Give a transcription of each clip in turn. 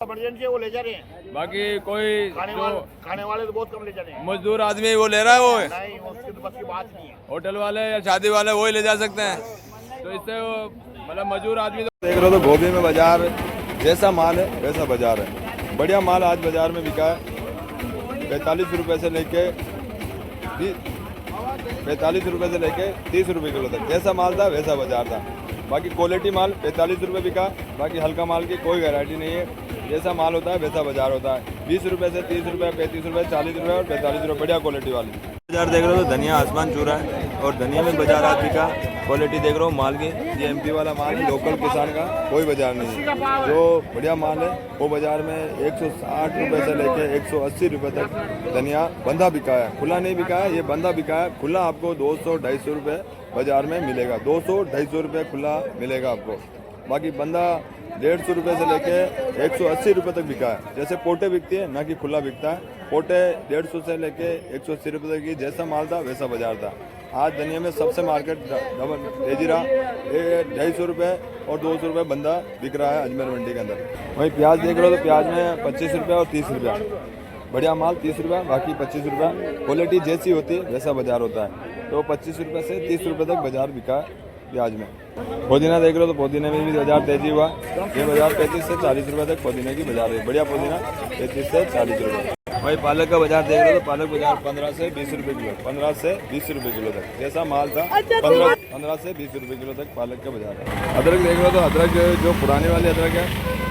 Emergency वो ले जा रहे हैं, बाकी कोई खाने वाले तो बहुत कम ले जा रहे हैं। मजदूर आदमी वो ले रहा है, वो नहीं, उसकी तो बस की बात नहीं है। होटल वाले या शादी वाले वही ले जा सकते हैं। तो इससे वो मतलब मजदूर आदमी देख रहे हो तो गोभी में बाजार जैसा माल है वैसा बाजार है। बढ़िया माल आज बाजार में बिका है 45 रुपये से लेके 45 रुपये से लेके 30 रुपये किलो तक। जैसा माल था वैसा बाजार था। बाकी क्वालिटी माल 45 रुपये बिका। बाकी हल्का माल की कोई गारंटी नहीं है। जैसा माल होता है वैसा बाजार होता है। 20 रुपये से 30 रुपये, 35 रुपये, 40 रुपये और 45 रुपये बढ़िया क्वालिटी वाली बाजार देख रहे हो तो धनिया आसमान चूरा है। और धनिया में बाजार आज बिका। क्वालिटी देख रहे हो माल की, ये एमपी वाला माल है, लोकल किसान का कोई बाजार नहीं है। जो बढ़िया माल है वो बाजार में 160 रुपये से लेके 180 रुपये तक धनिया बंधा बिका है। खुला नहीं बिका है, ये बंधा बिका है। खुला आपको 200-250 रुपये बाजार में मिलेगा। 200-250 रुपये खुला मिलेगा आपको। बाकी बंधा 150 रुपये से लेके 180 रुपये तक बिका है। जैसे पोटे बिकती है ना कि खुला बिकता है। पोटे 150 से लेके 180 रुपये तक की जैसा माल था वैसा बाजार था। आज धनिया में सबसे मार्केट तेजी रहा। 250 रुपये और 200 रुपये बंदा बिक रहा है अजमेर मंडी के अंदर। वही प्याज देख रहे हो तो प्याज में 25 रुपये और 30 रुपया। बढ़िया माल 30 रुपये, बाकी 25 रुपया। क्वालिटी जैसी होती है वैसा बाजार होता है। तो 25 रुपये से 30 रुपये तक बाजार बिका है प्याज में। पुदीना देख रहे हो तो पुदीने में भी बाजार तेजी हुआ। ये बाजार 35 से 40 रुपये तक पुदीने की बाजार है। बढ़िया पुदीना 35 से 40 रुपये। वही पालक का बाजार देख रहे हो तो पालक बाजार 15 से 20 रुपये किलो, 15 से 20 रुपये किलो तक। जैसा माल था 15 से 20 रुपये किलो तक पालक का बाजार है। अदरक देख रहे हो तो अदरक जो पुराने वाली अदरक है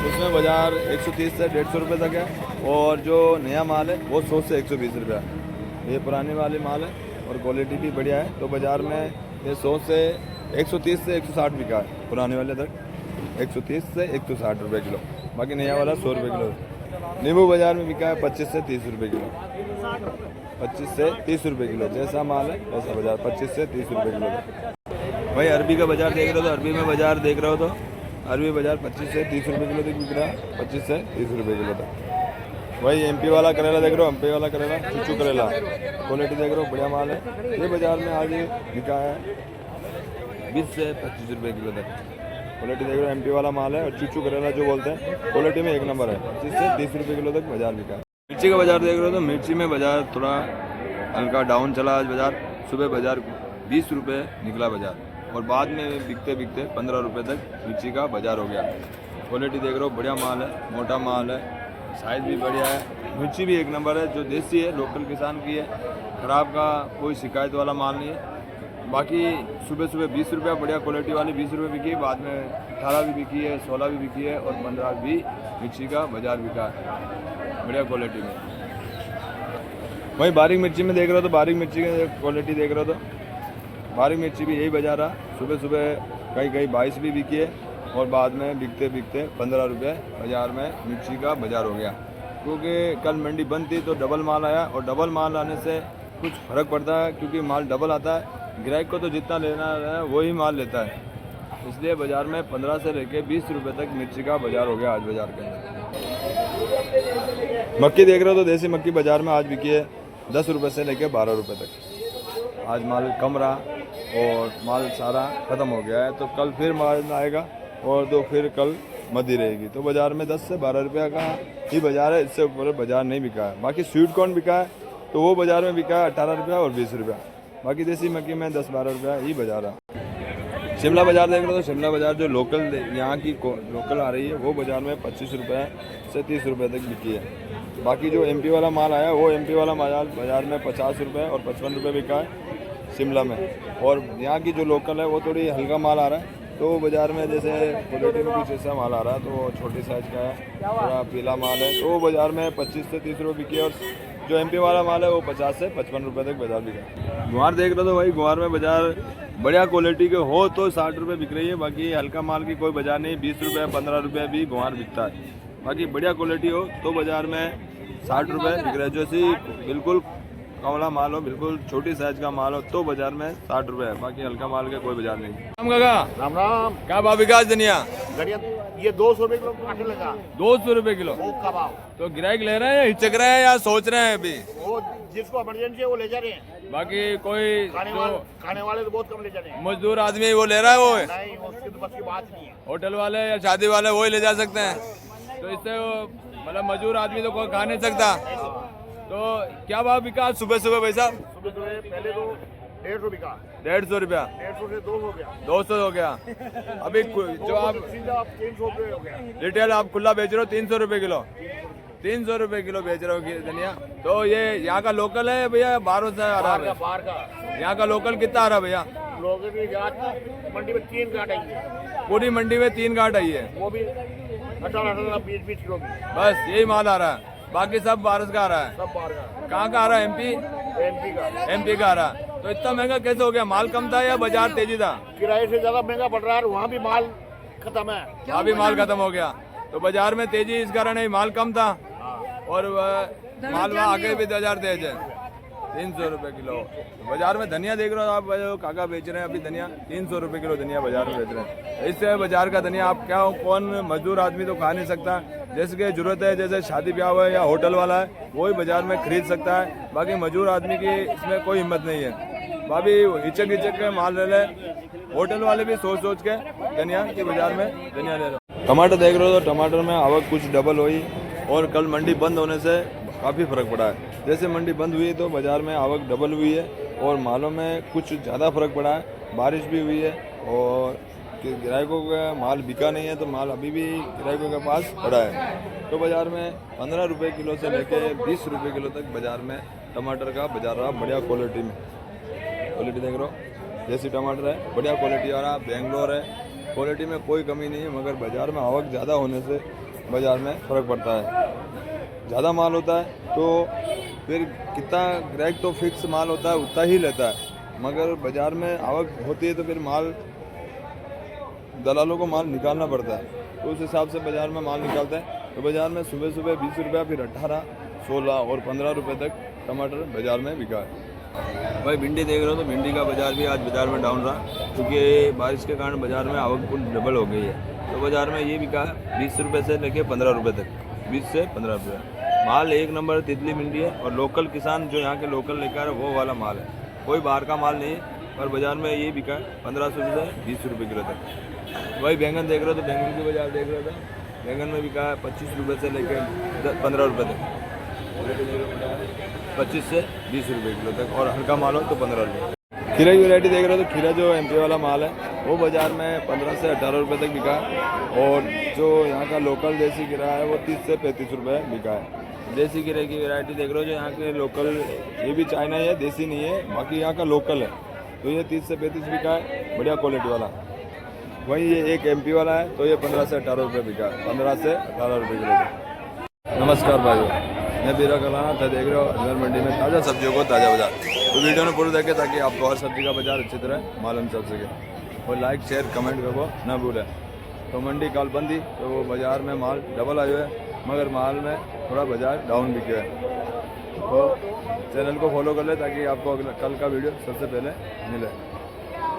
उसमें बाजार 130 से 150 रुपये तक है। और जो नया माल है वो 100 से 120 रुपये है। ये पुराने वाले माल है और क्वालिटी भी बढ़िया है। तो बाजार में ये 100 से 130 से 160 बिका है। पुराने वाले अदरक 130 से 160 रुपये किलो, बाकी नया वाला 100 रुपये किलो। नींबू बाजार में बिका है 25 से 30 रुपये किलो, 25 से 30 रुपये किलो। जैसा माल है वैसा बाजार 25 से 30 रुपये किलो। भाई अरबी का बाजार देख रहे हो तो अरबी में बाजार देख रहे हो तो अरबी बाजार 25 से 30 रुपये किलो तक बिक रहा है। 25 से 30 रुपये किलो तक। वही एमपी वाला करेला देख रहे हो, एमपी वाला करेला चुचू करेला क्वालिटी देख रहे हो बढ़िया माल है। ये बाजार में आज बिका है 20 से 25 रुपये किलो तक। क्वालिटी देख रहे हो एमपी वाला माल है। और चूचू करेला जो बोलते हैं क्वालिटी में एक नंबर है। 25 से 30 रुपये किलो तक बाजार बिका है। मिर्ची का बाजार देख रहे हो तो मिर्ची में बाजार थोड़ा हल्का डाउन चला आज बाजार। सुबह बाजार 20 रुपये निकला बाजार और बाद में बिकते बिकते 15 रुपये तक मिर्ची का बाजार हो गया। क्वालिटी देख रहे हो बढ़िया माल है, मोटा माल है, साइज़ भी बढ़िया है। मिर्ची भी एक नंबर है, जो देसी है, लोकल किसान की है। ख़राब का कोई शिकायत वाला माल नहीं है। बाकी सुबह सुबह 20 रुपये बढ़िया क्वालिटी वाली 20 रुपये बिकी। बाद में 18 भी बिकी है, 16 भी बिकी है और 15 भी मिर्ची का बाजार बिका है बढ़िया क्वालिटी में। वही बारीक मिर्ची में देख रहे हो तो बारीक मिर्ची की क्वालिटी देख रहे हो तो बारीक मिर्ची भी यही बाजार है। सुबह सुबह कहीं 22 भी बिकी है और बाद में बिकते बिकते 15 रुपये बाजार में मिर्ची का बाजार हो गया। क्योंकि कल मंडी बंद थी तो डबल माल आया और डबल माल आने से कुछ फ़र्क पड़ता है क्योंकि माल डबल आता है। ग्राहक को तो जितना लेना है वही माल लेता है, इसलिए बाजार में 15 से लेके 20 रुपये तक मिर्ची का बाजार हो गया आज बाजार के अंदर। मक्की देख रहे हो तो देसी मक्की बाजार में आज बिकी है 10 रुपये से लेके 12 रुपये तक। आज माल कम रहा और माल सारा ख़त्म हो गया है। तो कल फिर माल आएगा और तो फिर कल मदी रहेगी। तो बाजार में 10 से 12 रुपये का ही बाजार है, इससे ऊपर बाजार नहीं बिका है। बाकी स्वीट कॉर्न बिका है तो वो बाजार में बिका है 18 रुपया और 20 रुपया। बाकी देसी मक्की में 10-12 रुपया ही बाजार है। शिमला बाजार देख रहे हो तो शिमला बाजार जो लोकल यहाँ की लोकल आ रही है वो बाजार में 25 रुपये से 30 रुपये तक बिकी है। बाकी जो एमपी वाला माल आया वो एमपी वाला माल बाजार में 50 रुपये और 55 रुपये बिका है शिमला में। और यहाँ की जो लोकल है वो थोड़ी हल्का माल आ रहा है। तो बाजार में जैसे क्वालिटी में कुछ ऐसा माल आ रहा है तो वो छोटी साइज़ का है, थोड़ा पीला माल है। तो वो बाजार में 25 से 30 रुपये बिकी है। और जो एमपी वाला माल है वो 50 से 55 रुपये तक बाजार बिका। गुआर देख रहे हो तो भाई गुआर में बाजार बढ़िया क्वालिटी के हो तो 60 रुपये बिक रही है। बाकी हल्का माल की कोई बाजार नहीं, 20 रुपये 15 रुपये भी गुआर बिकता है। बाकी बढ़िया क्वालिटी हो तो बाजार में 60 रुपये बिक रहा है। जैसे बिल्कुल कमला माल हो, बिल्कुल छोटी साइज का माल हो तो बाजार में 60 रुपये है। बाकी हल्का माल का कोई बाजार नहीं। राम काका, राम राम। क्या भाव बिका धनिया? ये 200 रुपये किलो काटे लगा। 200 रुपये किलो का भाव। तो ग्राहक ले रहे हैं, हिचक रहे हैं या सोच रहे हैं अभी? वो जिसको इमरजेंसी है वो ले जा रहे हैं। बाकी कोई खाने वाले तो बहुत कम ले जा रहे हैं। मजदूर आदमी वो ले रहा है, वो नहीं, उसकी तो बस की बात नहीं है। होटल वाले या शादी वाले वही ले जा सकते हैं। तो इससे मतलब मजदूर आदमी तो कोई खा नहीं सकता। तो क्या भाव बिका सुबह सुबह भाई साहब? सुबह सुबह पहले तो 150 बिका, 150 रुपया, 150 से 200 हो गया, 200 हो गया। अभी जो आप सीधा 300 रुपये हो गया। रिटेल आप खुला बेच रहे हो 300 रुपये किलो, 300 रुपये किलो बेच रहे हो धनिया। तो ये यहाँ का लोकल है भैया, बाहरों से आ रहा है? बाहर का यहाँ का लोकल कितना आ रहा है भैया? लोगों की जात मंडी में 3 गांठ आई है, पूरी मंडी में 3 गांठ आई है, वो भी 18-18, 20-20 किलो की, बस यही माल आ रहा है। बाकी सब बारिश का आ रहा है। सब बाहर का, कहाँ का आ रहा है? एमपी MP का। का आ रहा है। तो इतना महंगा कैसे हो गया? माल कम था या बाजार तेजी था? किराए से ज्यादा महंगा पड़ रहा है, वहाँ भी माल खत्म है। वहाँ भी माल खत्म हो गया, तो बाजार में तेजी इस कारण है, माल कम था और माल वहाँ आगे भी बाजार तेज है। 300 रुपये किलो बाजार में धनिया देख रहे हो आप, जो काका बेच रहे हैं अभी धनिया 300 रुपये किलो धनिया बाजार में बेच रहे हैं। इससे बाजार का धनिया आप क्या, कौन मजदूर आदमी तो खा नहीं सकता, जैसे कि जरूरत है, जैसे शादी ब्याह हुआ है या होटल वाला है वही बाजार में खरीद सकता है, बाकी मजदूर आदमी की इसमें कोई हिम्मत नहीं है। भाभी हिचक हिचक के माल ले ले, होटल वाले भी सोच सोच के धनिया की बाजार में धनिया ले रहे। टमाटर देख रहे हो तो टमाटर में आवक कुछ डबल हुई और कल मंडी बंद होने से काफ़ी फर्क पड़ा है। जैसे मंडी बंद हुई तो बाजार में आवक डबल हुई है और मालों में कुछ ज़्यादा फर्क पड़ा है। बारिश भी हुई है और ग्राहकों का माल बिका नहीं है, तो माल अभी भी ग्राहकों के पास पड़ा है। तो बाजार में 15 रुपये किलो से लेके 20 रुपये किलो तक बाजार में टमाटर का बाजार रहा, बढ़िया क्वालिटी में। क्वालिटी देख रहे हो, देसी टमाटर है, बढ़िया क्वालिटी आ रहा, बेंगलोर है, क्वालिटी में कोई कमी नहीं है, मगर बाजार में आवक ज़्यादा होने से बाजार में फ़र्क पड़ता है। ज़्यादा माल होता है तो फिर कितना ग्राहक तो फिक्स माल होता है उतना ही लेता है, मगर बाजार में आवक होती है तो फिर माल दलालों को माल निकालना पड़ता है, तो उस हिसाब से बाजार में माल निकालता है। तो बाजार में सुबह सुबह 20 रुपया, फिर 18, 16 और 15 रुपये तक टमाटर बाजार में बिका है। भाई भिंडी देख रहे हो तो भिंडी का बाजार भी आज बाजार में डाउन रहा, क्योंकि बारिश के कारण बाजार में आवक कुल डबल हो गई है। तो बाजार में ये बिका 20 रुपये से लेके 15 रुपये तक, 20 से 15 रुपये। माल एक नंबर तितली मंडी है और लोकल किसान जो यहाँ के लोकल लेकर है वो वाला माल है, कोई बाहर का माल नहीं है। और बाजार में ये बिका 1500 से 20 रुपये किलो तक। वही बैंगन देख रहे हो तो बैंगन की बाजार देख रहे थे, बैंगन में बिका 25 रुपये से लेकर 15 रुपये तक, 25 से 20 रुपये किलो तक, और हल्का माल हो तो 15 रुपये। खीरा की वैरायटी देख रहे हो तो खीरा जो MP वाला माल है वो बाजार में 15 से 18 रुपये तक बिका, और जो यहाँ का लोकल देसी खीरा है वो 30 से 35 रुपये बिका है। देसी खीरे की वैरायटी देख रहे हो जो यहाँ के लोकल, ये भी चाइना है, देसी नहीं है, बाकी यहाँ का लोकल है, तो ये 30 से 35 बिका है, बढ़िया क्वालिटी वाला। वहीं ये एक MP वाला है तो ये 15 से 18 रुपये बिका है, 15 से 18 रुपये किलो। नमस्कार भाइयों, मैं बीरा कलाना था, देख रहे हो अजमेर मंडी में ताज़ा सब्जियों को ताज़ा बाजार। तो वीडियो में पूरा देखें ताकि आपको हर सब्जी का बाजार अच्छी तरह मालूम चल सके, और लाइक शेयर कमेंट करो ना भूलें। तो मंडी कल बंदी तो बाज़ार में माल डबल आए हुए है, मगर माल में थोड़ा बाजार डाउन बिके है। तो चैनल को फॉलो कर ले ताकि आपको कल का वीडियो सबसे पहले मिले।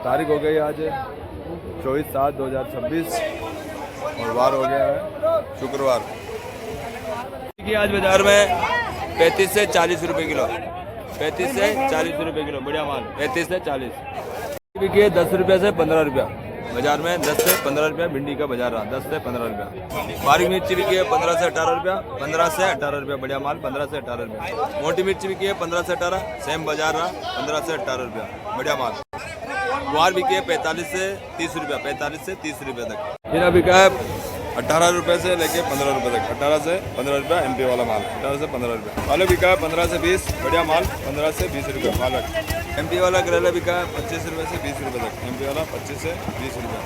तारीख हो गई आज 24/7/2026 और वार हो गया है शुक्रवार की। आज बाजार में 35 से 40 रुपये किलो, 35 से 40 रुपये किलो बढ़िया माल, 35 से 40 बिकी है। 10 रुपये से 15 रुपया बाजार में, 10 से 15 रुपया भिंडी का बाजार रहा, 10 से 15 रुपया। बारीक मिर्ची बिकी है 15 से 18 रुपया, 15 से 18 रुपया बढ़िया माल, 15 से 18 रुपया। मोटी मिर्ची बिकी है 15 से 18, सेम बाजार रहा, 15 से 18 रुपया बढ़िया माल। गुआर बिकी है 45 से 30 रुपया, 45 से 30 रुपये तक। खीरा बिका है 18 रुपये से लेके 15 रुपये तक, 18 से 15 रुपया MP वाला माल, 18 से 15 रुपया। पालक बिका है 15 से 20 बढ़िया माल, 15 से 20 रुपये पालक। MP वाला करेला बिका है 25 रुपये से 20 रुपये तक, MP वाला 25 से 20 रुपये।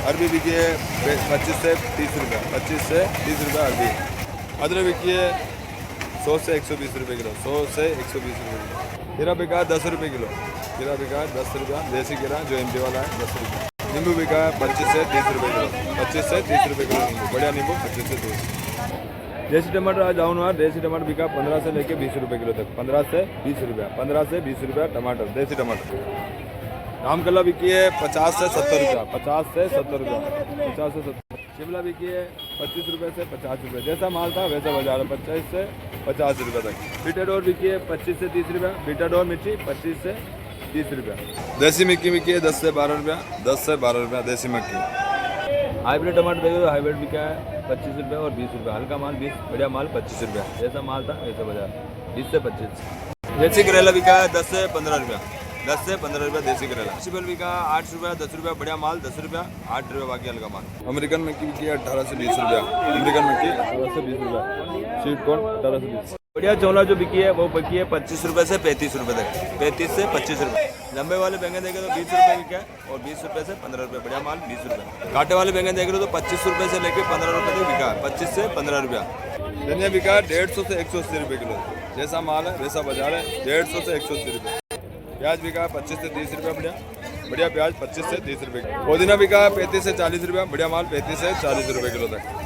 अरबी बिकी है 25 से 30 रुपये, 25 से 30 रुपये अरबी। अदरक बिकी है 100 से 120 रुपये किलो, 100 से 120 रुपये किलो। खीरा बिका है 10 रुपये किलो, खीरा बिका है 10 रुपया देसी खीरा जो MP वाला है 10 रुपये। नींबू बिका है 25 से 30 रुपये किलो, 25 से 30 रुपये किलो नींबू, बढ़िया नींबू 25 से 30। देसी टमाटर आज डाउन हुआ, देसी टमाटर बिका 15 से लेके 20 रुपये किलो तक, 15 से 20 रुपया, 15 से 20 रुपया टमाटर देसी टमाटर। रामकला बिकी है 50 से 70 रुपया, 50 से 70 रुपया, 50 से 70। शिमला बिकी है 25 रुपये से 50 रुपये, जैसा माल था वैसा बाजार है, 25 से 50 रुपये तक। बीटाडोर बिकी है 25 से 30 रुपया, बीटाडोर मिर्ची 25 से 30 रुपया। देसी मक्की बिकी है 10 से 12 रुपया, 10 से 12 रुपया देसी मक्की। हाइब्रिड टमाटर देखो तो हाइब्रिड बिका है 25 रुपये और 20 रुपये, हल्का माल 20, बढ़िया माल 25 रुपया। जैसा माल था वैसा बाजार 20 से 25। देसी करेला बिका है 10 से 15 रुपया, 10 से 15 रुपया देसी करेला। वेजिटेबल बिका 8 रुपया 10 रुपया, बढ़िया माल 10 रुपया 8 रुपया, बाकी हल्का माल। अमेरिकन मक्की बिकी है 18 से 20 रुपया, अमेरिकन मक्की 18 से 20 रुपया, स्वीट कॉर्न 18 से 20। बढ़िया चौला जो बिकी है वो बिकी है 25 रुपये से 35 रुपये तक, 35 से 25 रुपये। लंबे वाले बैंगन देखे तो 20 रुपये बिका है और 20 रुपये से 15 रुपये, बढ़िया माल 20 रुपये। कांटे वाले बैंगन देख रहे हो तो 25 रुपये से लेकर 15 रुपये तक बिका है, 25 से 15 रुपया। धनिया बिका है 150 से 180 रुपये किलो, जैसा माल है वैसा बाजार है, 150 से 180 रुपये। प्याज बिका है 25 से 30 रुपये, बढ़िया बढ़िया प्याज 25 से 30 रुपये। पुदीना बिका है 35 से 40 रुपया, बढ़िया माल 35 से 40 रुपये किलो तक।